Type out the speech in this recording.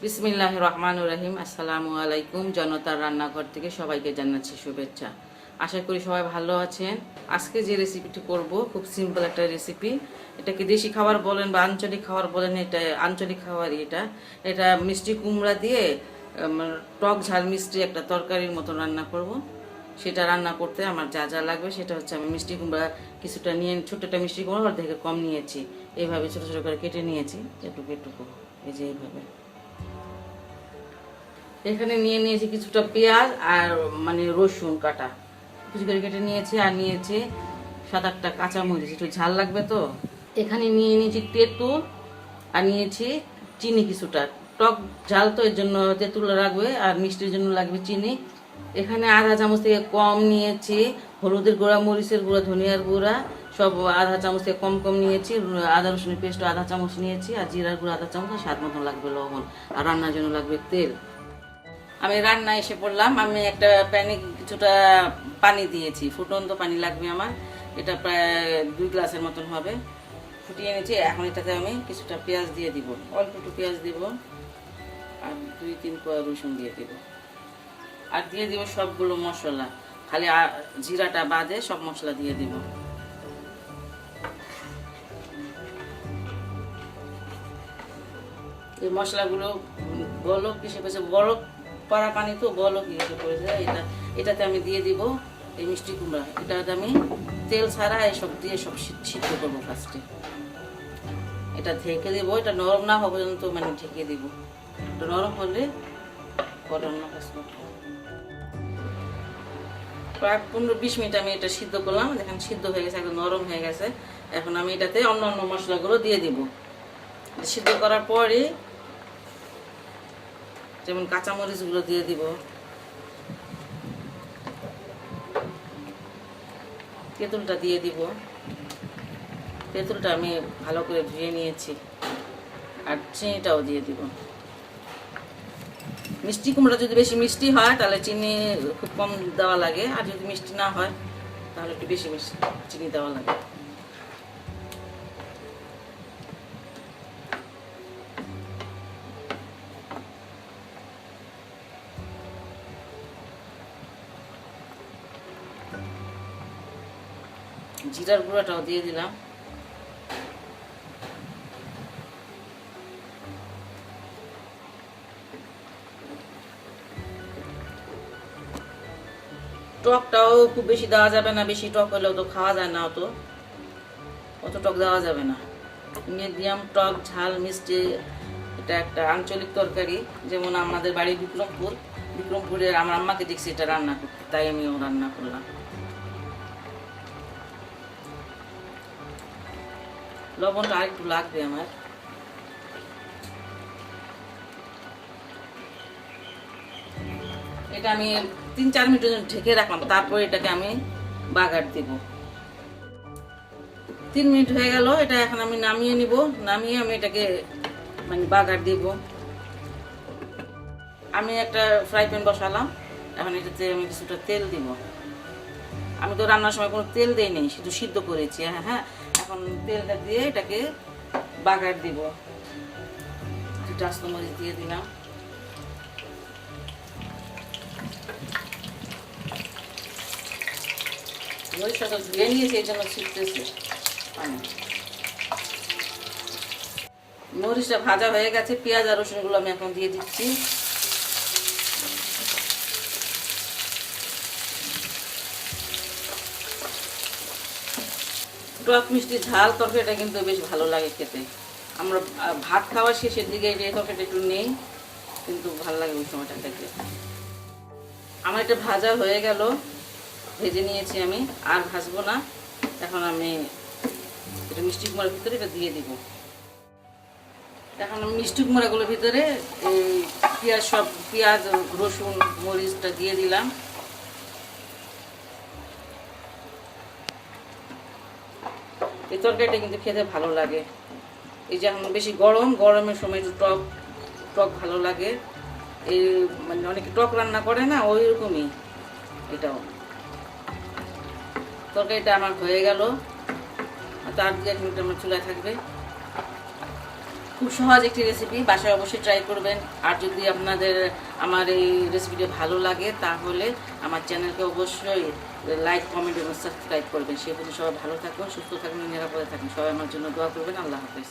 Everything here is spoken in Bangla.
বিসমিল্লাহির রহমানির রহিম। আসসালামু আলাইকুম। জনতার রান্নাঘর থেকে সবাইকে জানাচ্ছি শুভেচ্ছা। আশা করি সবাই ভালো আছেন। আজকে যে রেসিপিটি করব খুব সিম্পল একটা রেসিপি। এটাকে দেশি খাবার বলেন বা আঞ্চলিক খাবার বলেন, এটা আঞ্চলিক খাবারই। এটা মিষ্টি কুমড়া দিয়ে টক ঝাল মিষ্টি একটা তরকারির মতো রান্না করব। সেটা রান্না করতে আমার যা যা লাগবে সেটা হচ্ছে, আমি মিষ্টি কুমড়া কিছুটা নিয়ে, ছোট্টটা মিষ্টি কুমড়া অর্ধেক কম নিয়েছি, এইভাবে ছোট ছোট করে কেটে নিয়েছি, এটুকু এটুকু, এই যে এইভাবে। এখানে নিয়ে নিয়েছি কিছুটা পেঁয়াজ আর রসুন কাটা কিছু করে কেটে নিয়েছি, আর নিয়েছি 7-8টা কাঁচামরিচ, একটু ঝাল লাগবে তো। এখানে নিয়ে নিয়েছি তেঁতুল, আর নিয়েছি চিনি কিছুটা। টক ঝাল তো, এর জন্য তেঁতুল লাগবে, আর মিষ্টির জন্য লাগবে চিনি। এখানে আধা চামচ থেকে কম নিয়েছি হলুদের গুঁড়া, মরিচের গুঁড়া, ধনিয়ার গুঁড়া, সব আধা চামচ থেকে কম কম নিয়েছি। আদা রসুনের পেস্ট আধা চামচ নিয়েছি, আর জিরার গুঁড়া আধা চামচ, আর স্বাদ মতন লাগবে লবণ, আর রান্নার জন্য লাগবে তেল। আমি রান্না এসে পড়লাম। আমি একটা প্যানে কিছুটা পানি দিয়েছি, ফুটন্ত পানি লাগবে আমার। এটা প্রায় 2 গ্লাসের মতন হবে, ফুটিয়ে নিয়েছি। এখন এটাতে আমি কিছুটা পেঁয়াজ দিয়ে দিব, অল্প একটু পেঁয়াজ দিব, আর 2-3 কোয়া রসুন দিয়ে দিব, আর দিয়ে দিব সবগুলো মশলা, খালি জিরাটা বাদে সব মশলা দিয়ে দিব। এই মশলাগুলো বলক কিসে পেয়েছে, বরফ পড়া পানি তো, বলক কিসে পড়েছে, এটাতে আমি দিয়ে দিব এই মিষ্টি কুমড়া। এটাতে আমি তেল ছাড়া এসব দিয়ে সব সিদ্ধ করবো ফার্স্টে। এটা ঢেকে দেবো, এটা নরম না হওয়া পর্যন্ত ঢেকে দিব। এটা নরম হলে রান্না কাজ করবো। প্রায় 15-20 মিনিট আমি এটা সিদ্ধ করলাম। দেখেন সিদ্ধ হয়ে গেছে, একদম নরম হয়ে গেছে। এখন আমি এটাতে অন্য অন্য মশলাগুলো দিয়ে দিব। সিদ্ধ করার পরে যেমন কাঁচামরিচগুলো দিয়ে দিব, তেঁতুলটা দিয়ে দিব। তেঁতুলটা আমি ভালো করে ধুয়ে নিয়েছি, আর চিনিটাও দিয়ে দিব। মিষ্টি কুমড়া যদি বেশি মিষ্টি হয় তাহলে চিনি খুব কম দেওয়া লাগে, আর যদি মিষ্টি না হয় তাহলে একটু বেশি চিনি দেওয়া লাগে। জিরার গুঁড়াটাও দিয়ে দিলাম। টকটাও খুব বেশি দেওয়া যাবে না, বেশি টক হলেও তো খাওয়া যায় না, অত টক দেওয়া যাবে না। মিডিয়াম টক ঝাল মিষ্টি, এটা একটা আঞ্চলিক তরকারি। যেমন আমাদের বাড়ি বিক্রমপুরের আমার আম্মাকে দেখছি এটা রান্না করতে, তাই আমিও রান্না করলাম। লবণটা আরেকটু লাগবে আমার। এটা আমি 3-4 মিনিটের জন্য ঢেকে রাখলাম, তারপর এটাকে আমি বাগার দিব। 3 মিনিট হয়ে গেল, এটা এখন আমি নামিয়ে নিব। নামিয়ে আমি এটাকে বাগার দিব। আমি একটা ফ্রাই প্যান বসালাম, এখন এটাতে আমি কিছুটা তেল দিব। আমি তো রান্নার সময় কোনো তেল দেই নেই, শুধু সিদ্ধ করেছি। হ্যাঁ, এখন তেলটা দিয়ে এটাকে বাগার দিব। দুটো আস্ত মরিচ দিয়ে দিলাম, মরিচটা তো ধুয়ে নিয়েছি, এই জন্য ছিটতেছে পানি। মরিচটা ভাজা হয়ে গেছে, পেঁয়াজ আর রসুনগুলো আমি এখন দিয়ে দিচ্ছি। টক মিষ্টি ঝাল তরকারিটা কিন্তু বেশ ভালো লাগে খেতে। আমরা ভাত খাওয়ার শেষের দিকে এই তরকারিটা একটু নেই, কিন্তু ভালো লাগে ওই সময়টা খেতে। আমার এটা ভাজা হয়ে গেল, ভেজে নিয়েছি আমি, আর ভাজবো না। এখন আমি এটা মিষ্টি কুমড়ার ভিতরে এটা দিয়ে দিব। এখন আমি মিষ্টি কুমড়াগুলোর ভিতরে এই পেঁয়াজ রসুন মরিচটা দিয়ে দিলাম। এই তরকারিটা কিন্তু খেতে ভালো লাগে। এই যে এখন বেশি গরমের সময় একটু টক ভালো লাগে। এই অনেকে টক রান্না করে না, ওই রকমই এটাও। তরকারিটা আমার হয়ে গেল, তার 2 মিনিট আমার চুলায় থাকবে। খুব সহজ একটি রেসিপি, বাসায় অবশ্যই ট্রাই করবেন। আর যদি আপনাদের আমার এই রেসিপিটা ভালো লাগে তাহলে আমার চ্যানেলকে অবশ্যই লাইক, কমেন্ট এবং সাবস্ক্রাইব করবেন। সে পর্যন্ত সবাই ভালো থাকুন, সুস্থ থাকুন, নিরাপদে থাকুন। সবাই আমার জন্য দোয়া করবেন। আল্লাহ হাফেজ।